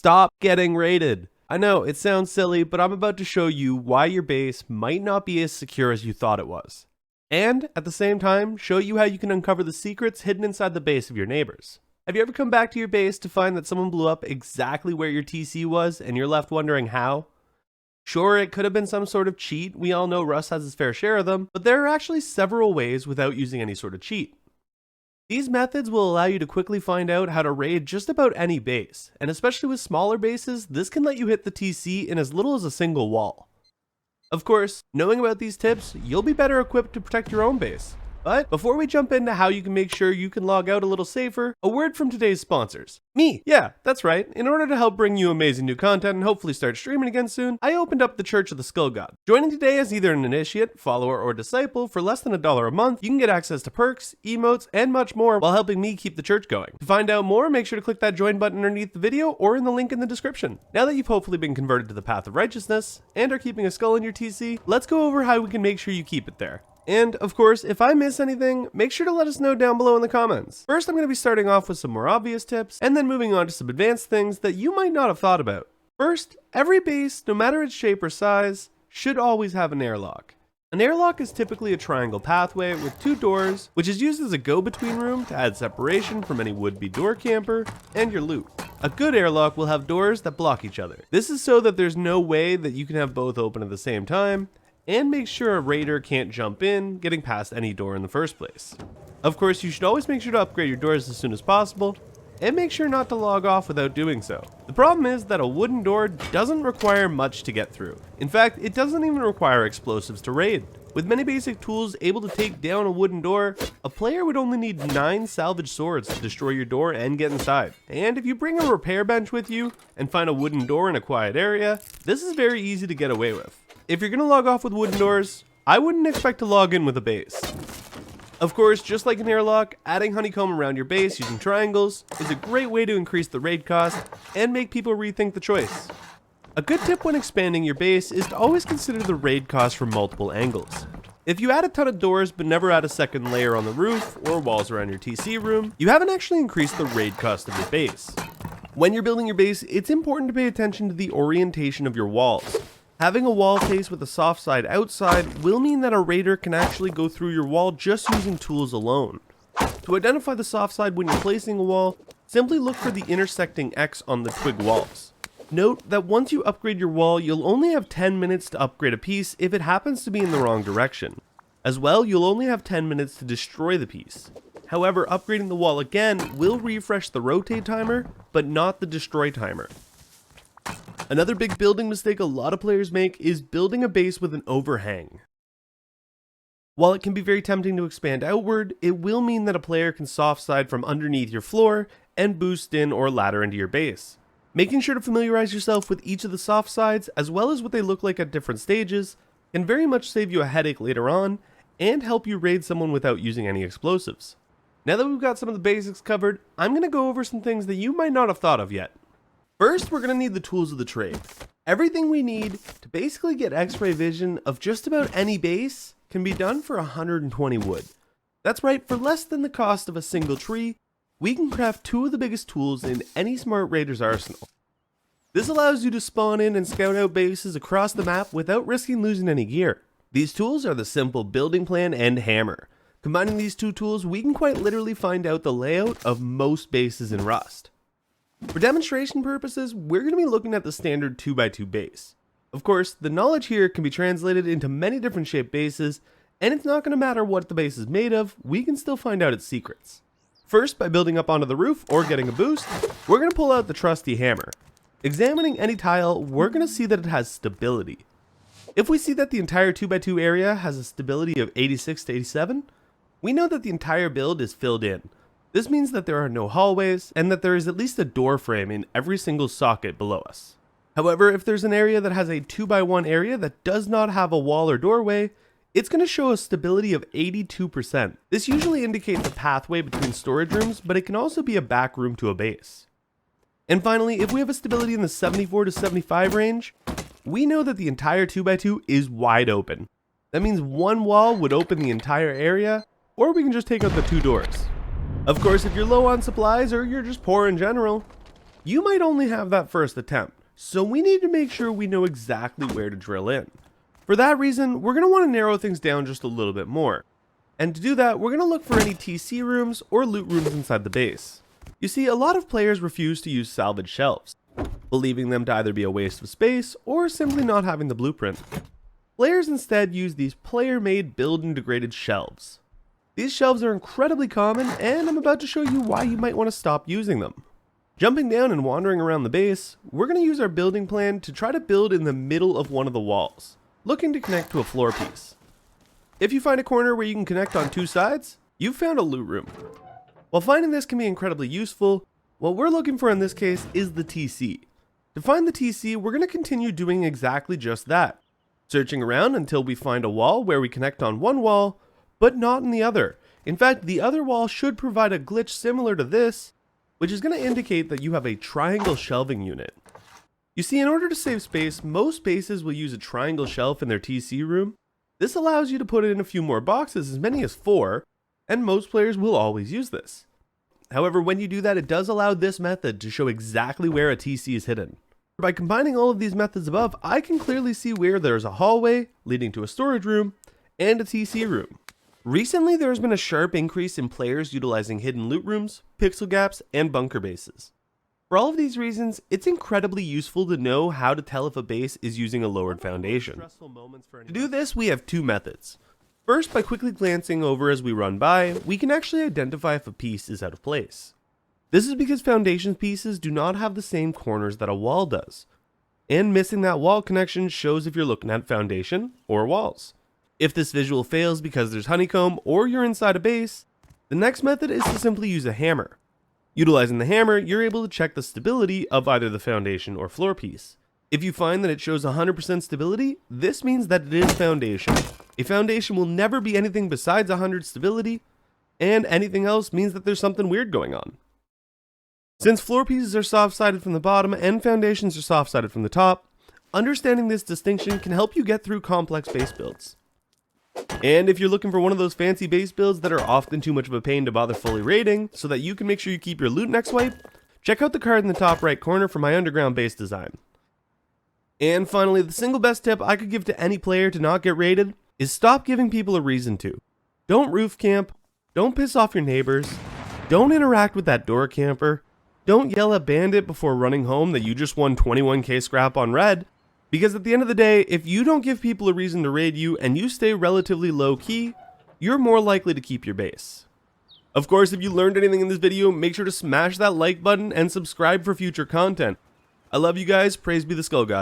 Stop getting raided. I know, it sounds silly, but I'm about to show you why your base might not be as secure as you thought it was. And, at the same time, show you how you can uncover the secrets hidden inside the base of your neighbors. Have you ever come back to your base to find that someone blew up exactly where your TC was and you're left wondering how? Sure, it could have been some sort of cheat, we all know Rust has his fair share of them, but there are actually several ways without using any sort of cheat. These methods will allow you to quickly find out how to raid just about any base, and especially with smaller bases, this can let you hit the TC in as little as a single wall. Of course, knowing about these tips, you'll be better equipped to protect your own base. But before we jump into how you can make sure you can log out a little safer, a word from today's sponsors. Me! Yeah, that's right. In order to help bring you amazing new content and hopefully start streaming again soon, I opened up the Church of the Skull God. Joining today as either an initiate, follower, or disciple for less than $1 a month, you can get access to perks, emotes, and much more while helping me keep the church going. To find out more, make sure to click that join button underneath the video or in the link in the description. Now that you've hopefully been converted to the path of righteousness and are keeping a skull in your TC, let's go over how we can make sure you keep it there. And, of course, if I miss anything, make sure to let us know down below in the comments. First, I'm going to be starting off with some more obvious tips, and then moving on to some advanced things that you might not have thought about. First, every base, no matter its shape or size, should always have an airlock. An airlock is typically a triangle pathway with 2 doors, which is used as a go-between room to add separation from any would-be door camper and your loot. A good airlock will have doors that block each other. This is so that there's no way that you can have both open at the same time, and make sure a raider can't jump in, getting past any door in the first place. Of course, you should always make sure to upgrade your doors as soon as possible, and make sure not to log off without doing so. The problem is that a wooden door doesn't require much to get through. In fact, it doesn't even require explosives to raid. With many basic tools able to take down a wooden door, a player would only need 9 salvage swords to destroy your door and get inside. And if you bring a repair bench with you and find a wooden door in a quiet area, this is very easy to get away with. If you're going to log off with wooden doors, I wouldn't expect to log in with a base. Of course, just like an airlock, adding honeycomb around your base using triangles is a great way to increase the raid cost and make people rethink the choice. A good tip when expanding your base is to always consider the raid cost from multiple angles. If you add a ton of doors but never add a second layer on the roof or walls around your TC room, you haven't actually increased the raid cost of your base. When you're building your base, it's important to pay attention to the orientation of your walls. Having a wall face with a soft side outside will mean that a raider can actually go through your wall just using tools alone. To identify the soft side when you're placing a wall, simply look for the intersecting X on the twig walls. Note that once you upgrade your wall, you'll only have 10 minutes to upgrade a piece if it happens to be in the wrong direction. As well, you'll only have 10 minutes to destroy the piece. However, upgrading the wall again will refresh the rotate timer, but not the destroy timer. Another big building mistake a lot of players make is building a base with an overhang. While it can be very tempting to expand outward, it will mean that a player can soft side from underneath your floor and boost in or ladder into your base. Making sure to familiarize yourself with each of the soft sides as well as what they look like at different stages can very much save you a headache later on and help you raid someone without using any explosives. Now that we've got some of the basics covered, I'm going to go over some things that you might not have thought of yet. First, we're going to need the tools of the trade. Everything we need to basically get X-ray vision of just about any base can be done for 120 wood. That's right, for less than the cost of a single tree, we can craft 2 of the biggest tools in any smart raider's arsenal. This allows you to spawn in and scout out bases across the map without risking losing any gear. These tools are the simple building plan and hammer. Combining these 2 tools, we can quite literally find out the layout of most bases in Rust. For demonstration purposes, we're going to be looking at the standard 2x2 base. Of course, the knowledge here can be translated into many different shaped bases, and it's not going to matter what the base is made of, we can still find out its secrets. First, by building up onto the roof or getting a boost, we're going to pull out the trusty hammer. Examining any tile, we're going to see that it has stability. If we see that the entire 2x2 area has a stability of 86 to 87, we know that the entire build is filled in. This means that there are no hallways, and that there is at least a door frame in every single socket below us. However, if there's an area that has a 2x1 area that does not have a wall or doorway, it's going to show a stability of 82%. This usually indicates a pathway between storage rooms, but it can also be a back room to a base. And finally, if we have a stability in the 74 to 75 range, we know that the entire 2x2 is wide open. That means one wall would open the entire area, or we can just take out the 2 doors. Of course, if you're low on supplies or you're just poor in general, You might only have that first attempt, so we need to make sure we know exactly where to drill in. For that reason, we're going to want to narrow things down just a little bit more. And to do that, we're going to look for any TC rooms or loot rooms inside the base. You see, a lot of players refuse to use salvage shelves, believing them to either be a waste of space or simply not having the blueprint. Players instead use these player-made build and degraded shelves. These shelves are incredibly common, and I'm about to show you why you might want to stop using them. Jumping down and wandering around the base, we're going to use our building plan to try to build in the middle of one of the walls, looking to connect to a floor piece. If you find a corner where you can connect on two sides, you've found a loot room. While finding this can be incredibly useful, what we're looking for in this case is the TC. To find the TC, we're going to continue doing exactly just that, searching around until we find a wall where we connect on one wall, but not in the other. In fact, the other wall should provide a glitch similar to this, which is going to indicate that you have a triangle shelving unit. You see, in order to save space, most bases will use a triangle shelf in their TC room. This allows you to put in a few more boxes, as many as 4, and most players will always use this. However, when you do that, it does allow this method to show exactly where a TC is hidden. By combining all of these methods above, I can clearly see where there's a hallway leading to a storage room and a TC room. Recently, there has been a sharp increase in players utilizing hidden loot rooms, pixel gaps, and bunker bases. For all of these reasons, it's incredibly useful to know how to tell if a base is using a lowered foundation. To do this, we have two methods. First, by quickly glancing over as we run by, we can actually identify if a piece is out of place. This is because foundation pieces do not have the same corners that a wall does, and missing that wall connection shows if you're looking at foundation or walls. If this visual fails because there's honeycomb or you're inside a base, the next method is to simply use a hammer. Utilizing the hammer, you're able to check the stability of either the foundation or floor piece. If you find that it shows 100% stability, this means that it is foundation. A foundation will never be anything besides 100 stability, and anything else means that there's something weird going on. Since floor pieces are soft-sided from the bottom and foundations are soft-sided from the top, understanding this distinction can help you get through complex base builds. And if you're looking for one of those fancy base builds that are often too much of a pain to bother fully raiding, so that you can make sure you keep your loot next wipe, check out the card in the top right corner for my underground base design. And finally, the single best tip I could give to any player to not get raided is stop giving people a reason to. Don't roof camp, don't piss off your neighbors, don't interact with that door camper, don't yell at Bandit before running home that you just won 21k scrap on red, because at the end of the day, if you don't give people a reason to raid you and you stay relatively low key, you're more likely to keep your base. Of course, if you learned anything in this video, make sure to smash that like button and subscribe for future content. I love you guys, praise be the Skull God.